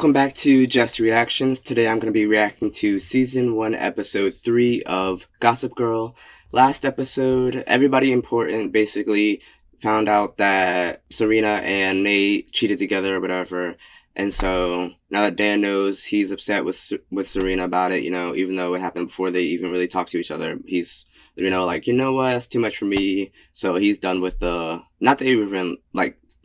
Welcome back to Just Reactions. Today I'm going to be reacting to Season 1, Episode 3 of Gossip Girl. Last episode, everybody important basically found out that Serena and Nate cheated together or whatever. And so now that Dan knows, he's upset with Serena about it, even though it happened before they even really talked to each other. He's, like, you know what, that's too much for me. So he's done with not that they were even,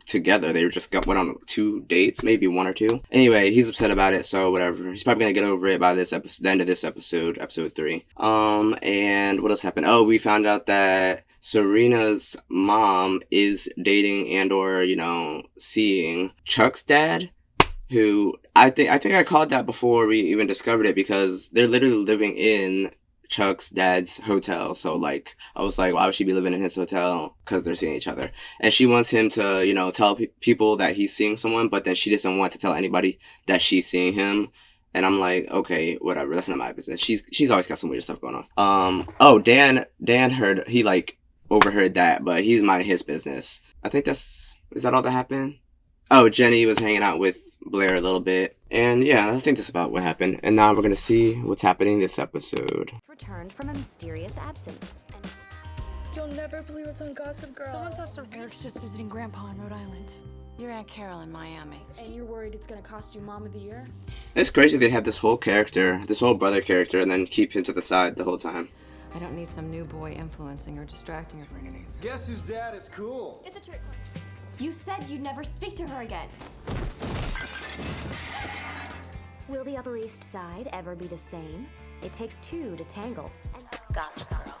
together. They just went on 2 dates, maybe 1 or 2. Anyway, he's upset about it, so whatever. He's probably gonna get over it by this episode, the end of this episode, episode 3. And what else happened? Oh, we found out that Serena's mom is dating and or, seeing Chuck's dad, who I think I called that before we even discovered it, because they're literally living in Chuck's dad's hotel. So I was like, why would she be living in his hotel? Because they're seeing each other, and she wants him to tell people that he's seeing someone, but then she doesn't want to tell anybody that she's seeing him. And I'm like, okay, whatever, that's not my business. She's always got some weird stuff going on. Oh, Dan heard, he overheard that, but he's minding his business. I think is that all that happened? Oh, Jenny was hanging out with Blair a little bit. And yeah, I think that's about what happened. And now we're going to see what's happening this episode. Returned from a mysterious absence. You'll never believe what's on Gossip Girl. Someone saw Sir Eric's just visiting Grandpa in Rhode Island. Your Aunt Carol in Miami. And you're worried it's gonna cost you Mom of the Year? It's crazy they have this whole brother character, and then keep him to the side the whole time. I don't need some new boy influencing or distracting her. Guess whose dad is cool? Get the trick. You said you'd never speak to her again. Will the Upper East Side ever be the same? It takes 2 to tangle. Gossip Girl.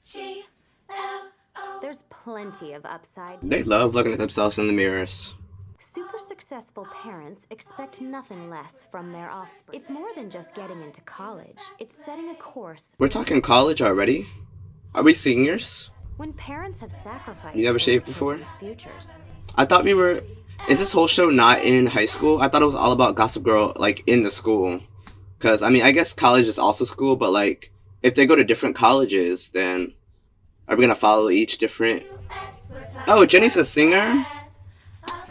G-L-O. There's plenty of upside. They love looking at themselves in the mirrors. Super successful parents expect nothing less from their offspring. It's more than just getting into college. It's setting a course. We're talking college already? Are we seniors? When parents have sacrificed. You never shaved before? Futures. I thought we were... Is this whole show not in high school? I thought it was all about Gossip Girl, in the school. Because, I guess college is also school, but, if they go to different colleges, then are we going to follow each different... Oh, Jenny's a singer?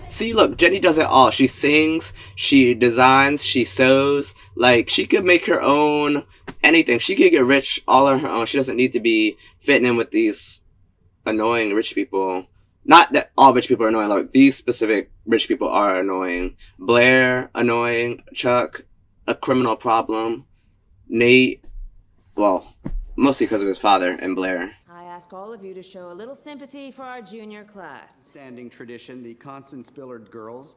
See, look, Jenny does it all. She sings, she designs, she sews. She could make her own anything. She could get rich all on her own. She doesn't need to be fitting in with these annoying rich people. Not that all rich people are annoying. These specific rich people are annoying. Blair, annoying. Chuck, a criminal problem. Nate, well, mostly because of his father and Blair. I ask all of you to show a little sympathy for our junior class. Standing tradition, the Constance Billard girls.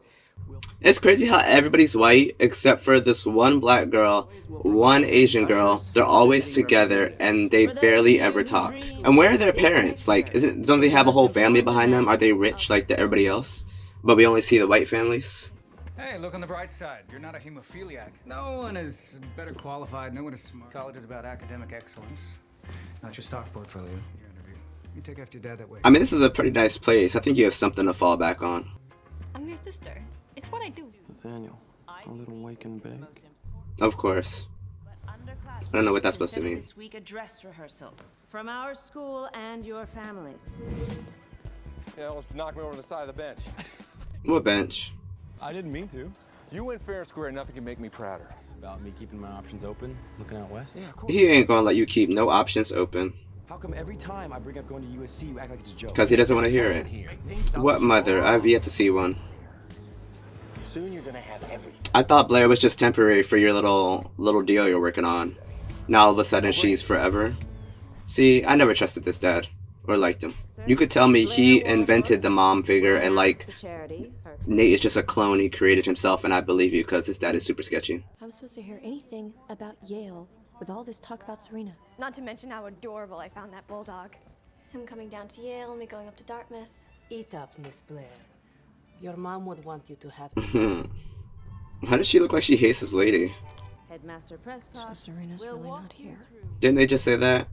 It's crazy how everybody's white except for this one black girl, one Asian girl. They're always together and they barely ever talk. And where are their parents? Don't they have a whole family behind them? Are they rich like everybody else? But we only see the white families. Hey, look on the bright side. You're not a hemophiliac. No one is better qualified. No one is smart. College is about academic excellence, not your stock portfolio. Your interview. You take after your dad that way. This is a pretty nice place. I think you have something to fall back on. I'm your sister. It's what I do. Nathaniel, a little wake and bake. Of course. I don't know what that's supposed to mean. This week a dress rehearsal from our school and your families. Yeah, almost knocked me over on the side of the bench. What bench? I didn't mean to. You went fair and square, nothing can make me prouder. It's about me keeping my options open, looking out west. Yeah, of course. He ain't gonna let you keep no options open. How come every time I bring up going to USC, you act like it's a joke? Because he doesn't want to hear it. What mother? I've yet to see one. Soon you're gonna have everything. I thought Blair was just temporary for your little deal you're working on. Now all of a sudden she's forever. See, I never trusted this dad. Or liked him. You could tell me he invented the mom figure and Nate is just a clone he created himself, and I believe you because his dad is super sketchy. I'm supposed to hear anything about Yale with all this talk about Serena. Not to mention how adorable I found that bulldog. Him coming down to Yale, me going up to Dartmouth. Eat up, Miss Blair. Your mom would want you to have... Why does she look like she hates this lady? Headmaster Prescott. So Serena's really not here. Didn't they just say that?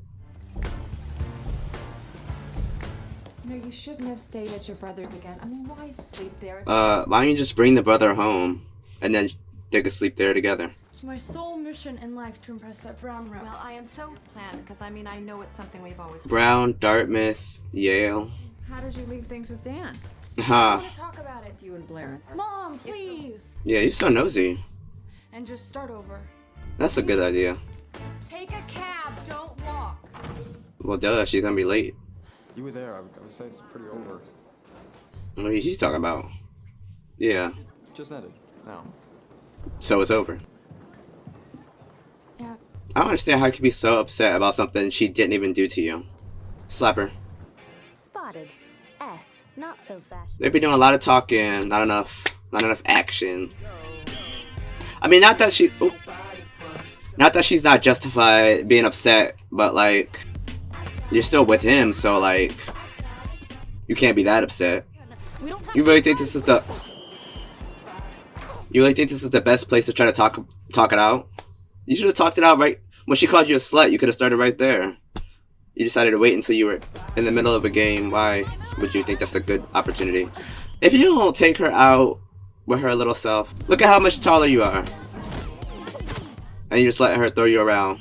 You shouldn't have stayed at your brother's again. Why sleep there? Why don't you just bring the brother home and then they could sleep there together? It's my sole mission in life to impress that brown rope. Well, I am so planned because I know it's something we've always... Brown, Dartmouth, Yale. How did you leave things with Dan? Huh. want to talk about it. You and Blair. Mom, please. Yeah, you're so nosy. And just start over. That's a good idea. Take a cab, don't walk. Well, duh, she's gonna be late. You were there. I would say it's pretty over. What are you talking about? Yeah, Just ended. Now. so it's over. Yeah. I don't understand how you could be so upset about something she didn't even do to you. Slap her. Spotted. S. Not so fast. They've been doing a lot of talking, not enough action. I mean, not that she's not justified being upset, but like, you're still with him, so like, you can't be that upset. You really think this is the best place to try to talk it out? You should have talked it out right when she called you a slut. You could have started right there. You decided to wait until you were in the middle of a game. Why would you think that's a good opportunity? If you don't take her out with her little self, look at how much taller you are, and you just let her throw you around.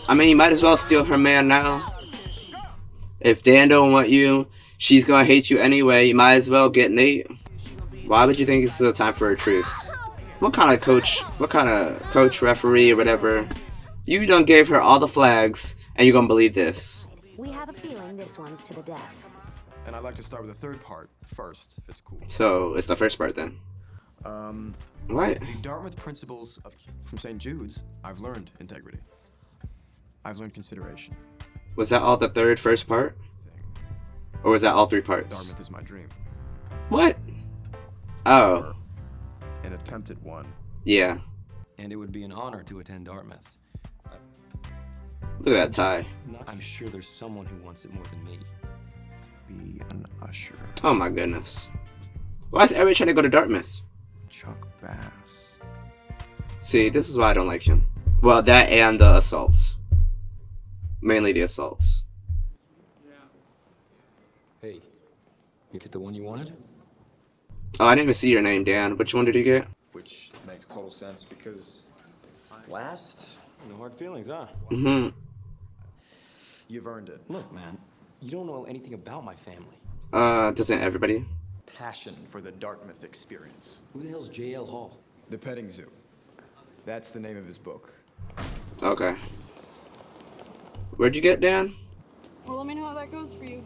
I mean, you might as well steal her man now. If Dan don't want you, she's gonna hate you anyway. You might as well get Nate. Why would you think this is a time for a truce? What kind of coach, referee, or whatever? You done gave her all the flags, and you're gonna believe this. We have a feeling this one's to the death. And I'd like to start with the third part first, if it's cool. So, it's the first part then. What? The Dartmouth principles from St. Jude's, I've learned integrity. I've learned consideration. Was that all the first part? Or was that all three parts? Dartmouth is my dream. What? Oh. An attempt at one. Yeah. And it would be an honor to attend Dartmouth. Look at that tie. I'm sure there's someone who wants it more than me. Be an usher. Oh my goodness. Why is everybody trying to go to Dartmouth? Chuck Bass. See, this is why I don't like him. Well, that and the assaults. Mainly the assaults. Hey, you get the one you wanted? Oh, I didn't even see your name, Dan. Which one did you get? Which makes total sense because Last? No hard feelings, huh? Mm-hmm. you've earned it. Look, man, you don't know anything about my family. Doesn't everybody? Passion for the Dartmouth experience. Who the hell's J.L. Hall? The Petting Zoo. That's the name of his book. Okay. Where'd you get, Dan? Well, let me know how that goes for you.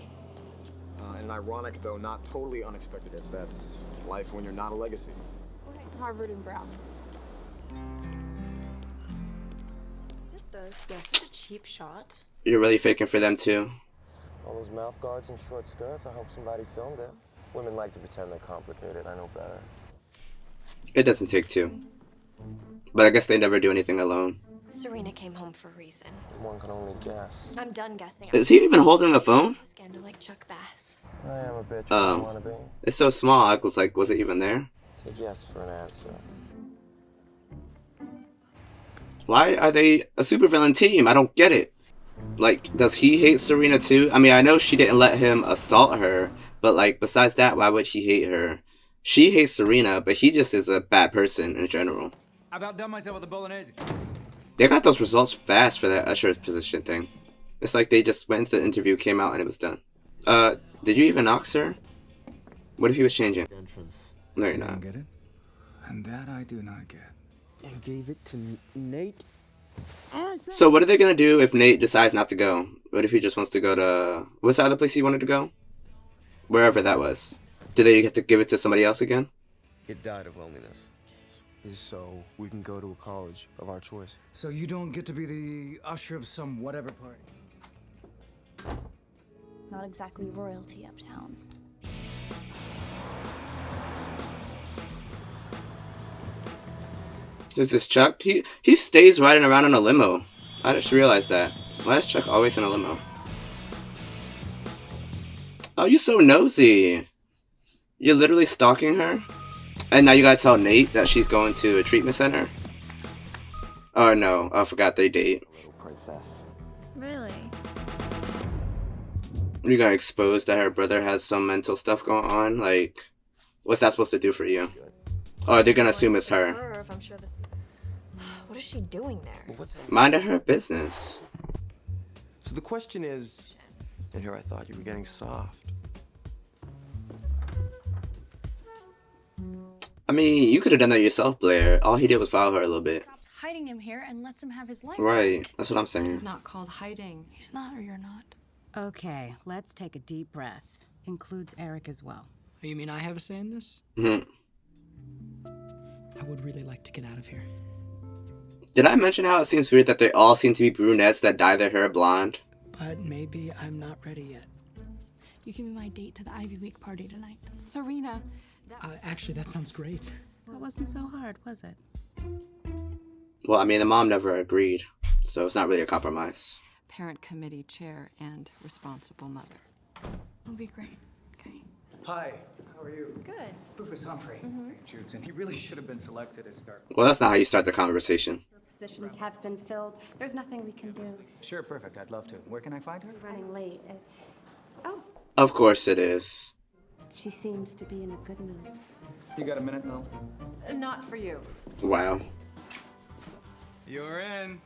An ironic, though not totally unexpected, that's life when you're not a legacy. Okay, Harvard and Brown. Did this? Yeah, such a cheap shot. You're really faking for them too. All those mouth guards and short skirts, I hope somebody filmed it. Women like to pretend they're complicated, I know better. It doesn't take two. But I guess they never do anything alone. Serena came home for a reason. One can only guess. I'm done guessing. Is he even holding the phone? Scandal like Chuck Bass. I am a bitch. I want to be. It's so small. I was like, was it even there? Take yes for an answer. Why are they a supervillain team? I don't get it. Like, does he hate Serena too? I mean, I know she didn't let him assault her, but like, besides that, why would he hate her? She hates Serena, but he just is a bad person in general. I've outdone myself with the bolognese. They got those results fast for that usher position thing. It's like they just went into the interview, came out, and it was done. Did you even knock, sir? What if he was changing? No, you're I not. don't get it. And that I do not get. You gave it to Nate? So what are they gonna do if Nate decides not to go? What if he just wants to go to... What's the other place he wanted to go? Wherever that was. Do they have to give it to somebody else again? It died of loneliness. So we can go to a college of our choice. So you don't get to be the usher of some whatever party. Not exactly royalty uptown. Who's this, Chuck? He stays riding around in a limo. I just realized that. Why is Chuck always in a limo? Oh, you're so nosy. You're literally stalking her? And now you gotta tell Nate that she's going to a treatment center? Oh no, I forgot they date. Little princess. Really? You got exposed that her brother has some mental stuff going on? Like, what's that supposed to do for you? Or they're gonna assume it's her. If I'm sure this... What is she doing there? Mind her business. So the question is, And here I thought you were getting soft. I mean, you could have done that yourself, Blair. All he did was follow her a little bit. Hiding him here and lets him have his life. Right, that's what I'm saying. This is not called hiding. He's not, or you're not. Okay, let's take a deep breath. Includes Eric as well. You mean I have a say in this? Mm-hmm. I would really like to get out of here. Did I mention how it seems weird that they all seem to be brunettes that dye their hair blonde? But maybe I'm not ready yet. You can be my date to the Ivy League party tonight. Serena. Actually, that sounds great. That wasn't so hard, was it? Well, I mean, the mom never agreed, so it's not really a compromise. Parent committee chair and responsible mother. It'll be great. Okay. Hi, how are you? Good. Rufus Humphrey, St. Jude's, and he really should have been selected as star. Well, that's not how you start the conversation. Positions have been filled. There's nothing we can do. Sure, perfect. I'd love to. Where can I find her? Running late. Oh, Of course it is. she seems to be in a good mood. You got a minute, Mel? Not for you. Wow. You're in.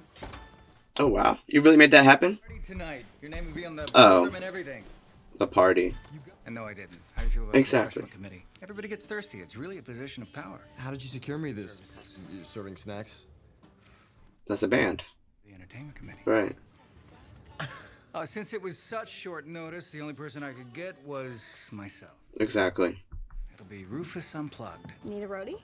Oh, wow. You really made that happen? Party tonight. Your name will be on the Oh. program and everything. A party. And no, I didn't. How do you feel about Exactly. the professional committee? Everybody gets thirsty. It's really a position of power. How did you secure me this? You serving snacks? That's a band. The entertainment committee. Right. Since it was such short notice, the only person I could get was myself. Exactly. It'll be Rufus Unplugged. Need a roadie?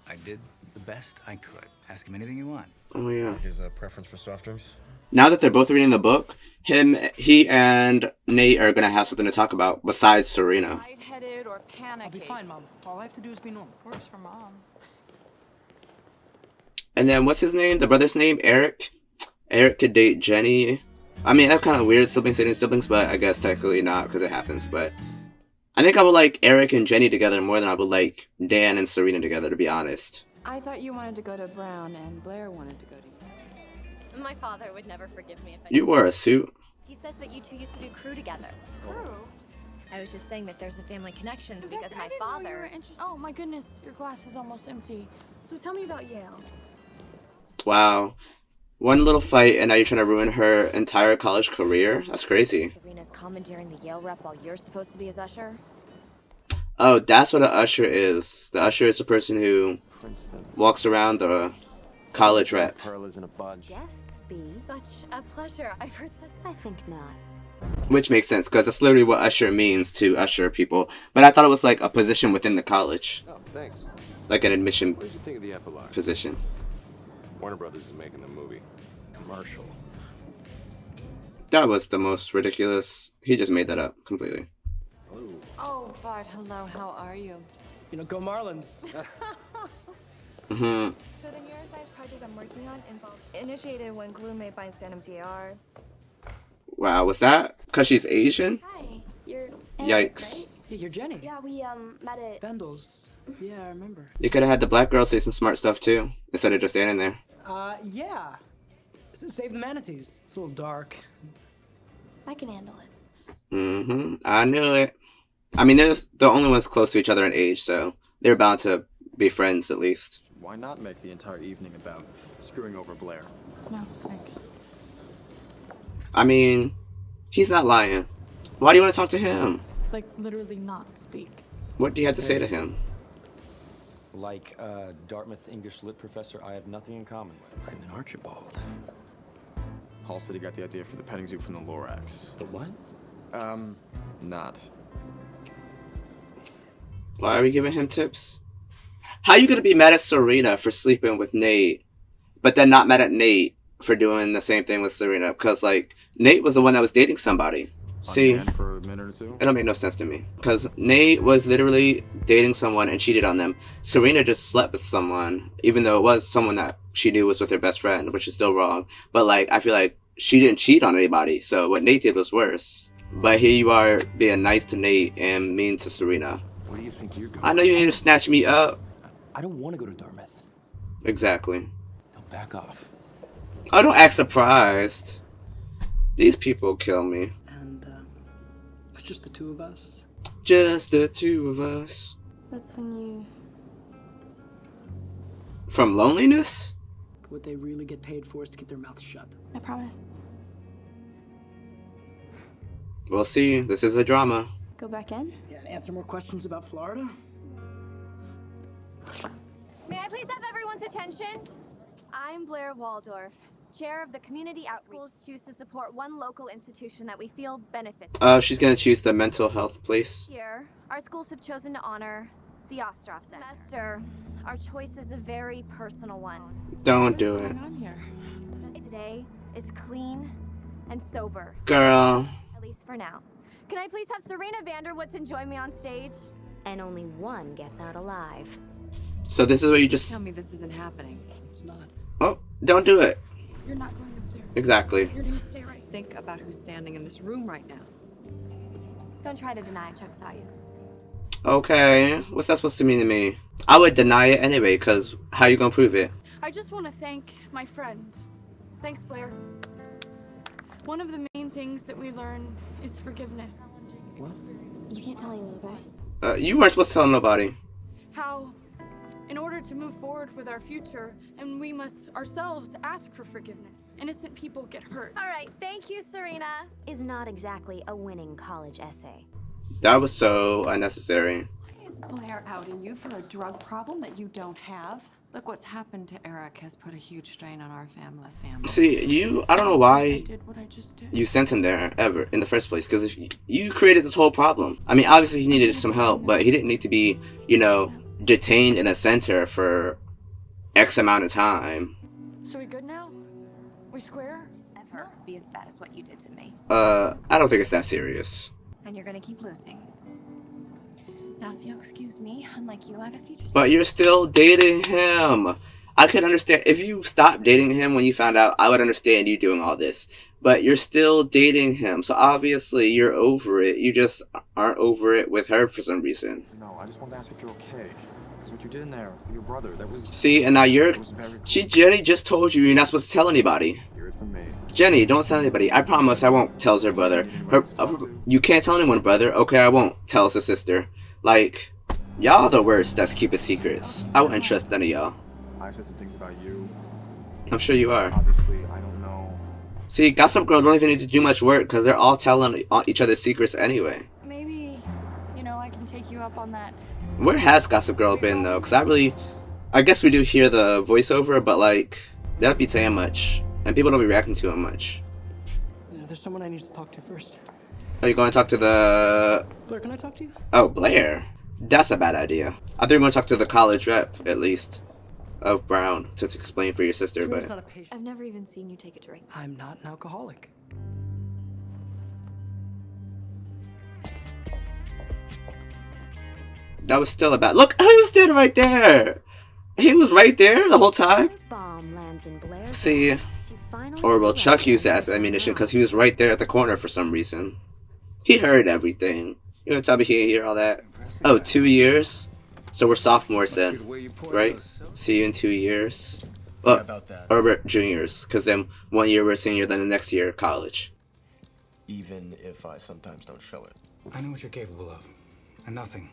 I did the best I could. Ask him anything you want. Oh, yeah. His preference for soft drinks? Now that they're both reading the book, he and Nate are gonna have something to talk about besides Serena. Lightheaded or panicky. I'll be fine, Mom. All I have to do is be normal. Works for Mom. And then what's his name? The brother's name? Eric? Eric could date Jenny. I mean, that's kind of weird, siblings dating siblings, but I guess technically not because it happens. But I think I would like Eric and Jenny together more than I would like Dan and Serena together, to be honest. I thought you wanted to go to Brown and Blair wanted to go to you. My father would never forgive me if I You wore a suit. He says that you two used to do crew together. Crew? I was just saying that there's a family connection because my father... Oh my goodness, your glass is almost empty. So tell me about Yale. Wow. One little fight and now you're trying to ruin her entire college career? That's crazy. Serena's commandeering the Yale rep while you're supposed to be his usher? Oh, that's what an usher is. The usher is the person who walks around the college rep. Pearl isn't a budge. Guests be. Such a pleasure. I've heard such... I think not. Which makes sense, because that's literally what usher means, to usher people. But I thought it was like a position within the college. Oh, thanks. Like an admission What did you think of the epilogue? position. Warner Brothers is making the movie. Commercial. That was the most ridiculous. He just made that up completely. Oh, Bart, hello, how are you? You know, go Marlins. Mm-hmm. So the neuroscience project I'm working on initiated when glue made by Stanham DAR. Wow, was that because she's Asian? Hi, you're... Yikes. Right? Hey, you're Jenny. Yeah, we met at... Bendel's. Yeah, I remember. You could have had the black girl say some smart stuff too, instead of just standing there. Yeah. Save the manatees. It's a little dark. I can handle it. Mm-hmm. I knew it. I mean, they're the only ones close to each other in age, so they're bound to be friends at least. Why not make the entire evening about screwing over Blair? No, thanks. I mean, he's not lying. Why do you want to talk to him? Like, literally not speak. What do you have to say to him? Like Dartmouth English Lit professor I have nothing in common with. Raymond Archibald. Hall said he got the idea for the petting zoo from the Lorax. The what? Not. Why are we giving him tips? How are you gonna be mad at Serena for sleeping with Nate, but then not mad at Nate for doing the same thing with Serena? Because, like, Nate was the one that was dating somebody. See, Unmanned for a minute or two? it don't make no sense to me. Because Nate was literally dating someone and cheated on them. Serena just slept with someone, even though it was someone that she knew was with her best friend, which is still wrong. But, like, I feel like she didn't cheat on anybody, so what Nate did was worse. But here you are being nice to Nate and mean to Serena. What do you think you're going I know you need to snatch me up. I don't want to go to Dartmouth. Exactly. Now back off. I don't act surprised. These people kill me. And it's just the two of us. Just the two of us. That's when you... From loneliness? What they really get paid for is to keep their mouths shut. I promise. We'll see. This is a drama. Go back in? Yeah, and answer more questions about Florida? May I please have everyone's attention? I'm Blair Waldorf, chair of the Community Outreach. Schools choose to support one local institution that we feel benefits. She's gonna choose the mental health place. Here, our schools have chosen to honor the Ostroff Center. Semester, our choice is a very personal one. Don't do it. What's going on here? Today is clean and sober. Girl. At least for now. Can I please have Serena Vanderwoodson join me on stage? And only one gets out alive. So this is what you just... Tell me this isn't happening. It's not. Oh, don't do it. You're not going up there. Exactly. You're gonna stay right. Think about who's standing in this room right now. Don't try to deny it, Chuck saw you. Okay. What's that supposed to mean to me? I would deny it anyway, because how you gonna prove it? I just want to thank my friend. Thanks, Blair. One of the main things that we learn is forgiveness. What? You can't tell anyone, okay? You weren't supposed to tell nobody. How, in order to move forward with our future, and we must ourselves ask for forgiveness. Innocent people get hurt. All right, thank you, Serena. Is not exactly a winning college essay. That was so unnecessary. Why is Blair outing you for a drug problem that you don't have? Look, what's happened to Eric has put a huge strain on our family. See, I don't know why I did what I just did. you sent him there ever in the first place, because if you created this whole problem. I mean, obviously he needed some help, but he didn't need to be, you know, detained in a center for X amount of time. So we good now? We square? Ever be as bad as what you did to me. I don't think it's that serious. And you're gonna keep losing. Now, if you'll excuse me, unlike you, I have a future. But you're still dating him. I could understand if you stopped dating him when you found out. I would understand you doing all this. But you're still dating him, so obviously you're over it. You just aren't over it with her for some reason. No, I just wanted to ask if you're okay. Because what you did in there for your brother, that was... See, and now Jenny just told you you're not supposed to tell anybody. Hear it from me. Jenny, don't tell anybody. I promise I won't, tells her brother. You can't tell anyone, brother. Okay, I won't, tells her sister. Like, y'all the worst that's keeping secrets. I wouldn't trust none of y'all. I said some things about you. I'm sure you are. Obviously, I don't know. See, Gossip Girl don't even need to do much work because they're all telling each other's secrets anyway. Maybe, you know, I can take you up on that. Where has Gossip Girl been though? Because I guess we do hear the voiceover, but like, they don't be saying much. And people don't be reacting to it much. There's someone I need to talk to first. Are you going to talk to the... Blair, can I talk to you? Oh, Blair. That's a bad idea. I think we're going to talk to the college rep, at least, of Brown, to explain for your sister, but... I've never even seen you take a drink. I'm not an alcoholic. That was still a bad... Look, he was standing right there! He was right there the whole time? Bomb lands in Blair. See... Or well, Chuck used it as ammunition because he was right there at the corner for some reason. He heard everything. You know, tell me he didn't hear all that. Oh, 2 years? So we're sophomores then, right? See you in 2 years. Well, about that. Or we're juniors, because then 1 year we're senior, then the next year college. Even if I sometimes don't show it. I know what you're capable of, and nothing.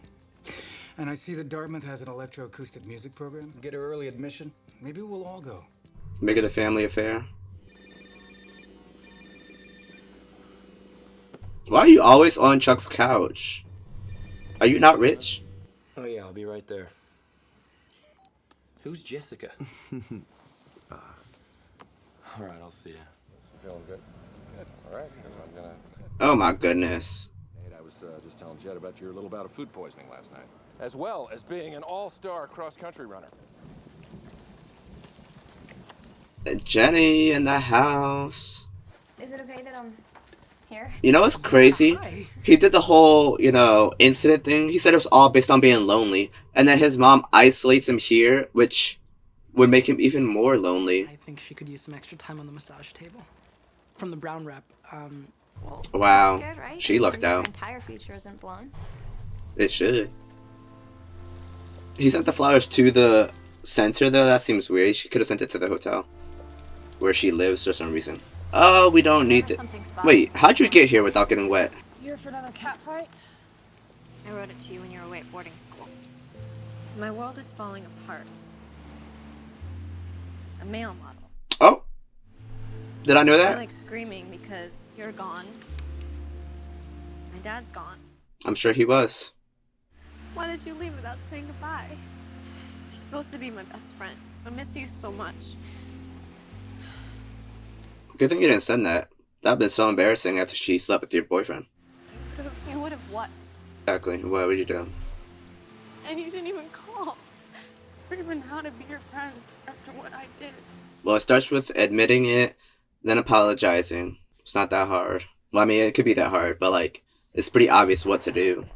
And I see that Dartmouth has an electroacoustic music program. Get her early admission. Maybe we'll all go. Make it a family affair. Why are you always on Chuck's couch? Are you not rich? Oh yeah, I'll be right there. Who's Jessica? All right, I'll see you. Feeling good? Good. All right, because I'm gonna... Oh my goodness. I was just telling Jed about your little bout of food poisoning last night. As well as being an all-star cross-country runner. Jenny in the house. Is it okay that I'm here? You know what's crazy? He did the whole, you know, incident thing. He said it was all based on being lonely. And then his mom isolates him here, which would make him even more lonely. I think she could use some extra time on the massage table. From the Brown rep, Well, wow. good, right? She lucked out. Your entire future isn't blown. It should. He sent the flowers to the center though. That seems weird. She could have sent it to the hotel where she lives for some reason. Oh, we don't need it. Wait, how'd you get here without getting wet? You here for another cat fight? I wrote it to you when you were away at boarding school. My world is falling apart. A male model. Oh, did I know I that? like screaming because you're gone. Dad's gone. I'm sure he was. Why did you leave without saying goodbye? You're supposed to be my best friend. I miss you so much. Good thing you didn't send that. That'd been so embarrassing after she slept with your boyfriend. You would have what? Exactly. What would you do? And you didn't even call. Or even how to be your friend after what I did. Well, it starts with admitting it, then apologizing. It's not that hard. Well, I mean, it could be that hard, but like, it's pretty obvious what to do.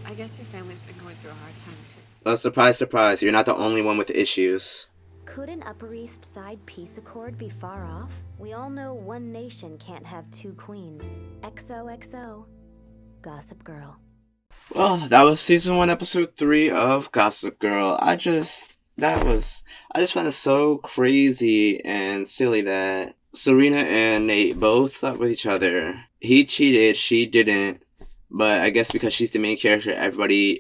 I guess your family's been going through a hard time too. Well, surprise, surprise, you're not the only one with issues. Could an Upper East Side peace accord be far off? We all know one nation can't have two queens. XOXO. Gossip Girl. Well, that was season 1, episode 3 of Gossip Girl. I just find it so crazy and silly that Serena and Nate both slept with each other. He cheated, she didn't. But I guess because she's the main character,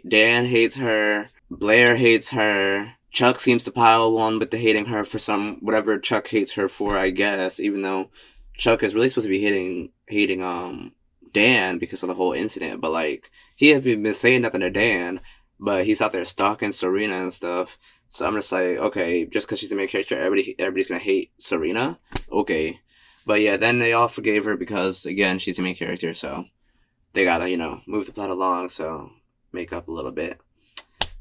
Dan hates her, Blair hates her, Chuck seems to pile on with the hating her for whatever Chuck hates her for, I guess, even though Chuck is really supposed to be hating Dan because of the whole incident, but like, he hasn't been saying nothing to Dan, but he's out there stalking Serena and stuff. So I'm just like, okay, just because she's the main character, everybody's gonna hate Serena? Okay. But yeah, then they all forgave her because, again, she's the main character, so they gotta, move the plot along, so make up a little bit.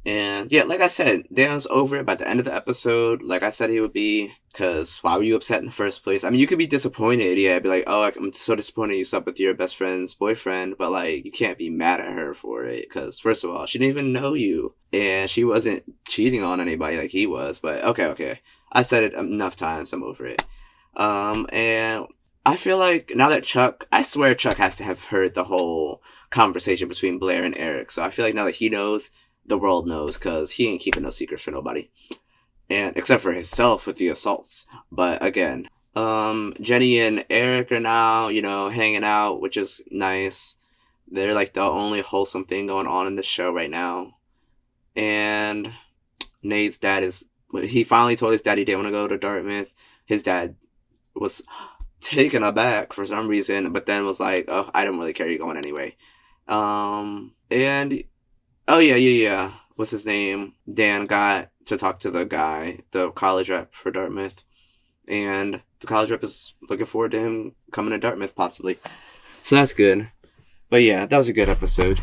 And yeah, like I said, Dan's over it by the end of the episode, like I said he would be, because why were you upset in the first place? I mean, you could be disappointed, yeah, be like, oh, I'm so disappointed you slept with your best friend's boyfriend, but like, you can't be mad at her for it, because first of all, she didn't even know you, and she wasn't cheating on anybody like he was, but okay, I said it enough times, I'm over it. And I feel like now that I swear Chuck has to have heard the whole conversation between Blair and Eric, so I feel like now that he knows, the world knows, because he ain't keeping no secrets for nobody. And except for himself with the assaults. But again, Jenny and Eric are now, hanging out, which is nice. They're like the only wholesome thing going on in the show right now. And Nate's dad he finally told his dad he didn't want to go to Dartmouth. His dad was taken aback for some reason, but then was like, oh, I don't really care, you're going anyway. And oh, yeah. What's his name? Dan got to talk to the college rep for Dartmouth. And the college rep is looking forward to him coming to Dartmouth, possibly. So that's good. But yeah, that was a good episode.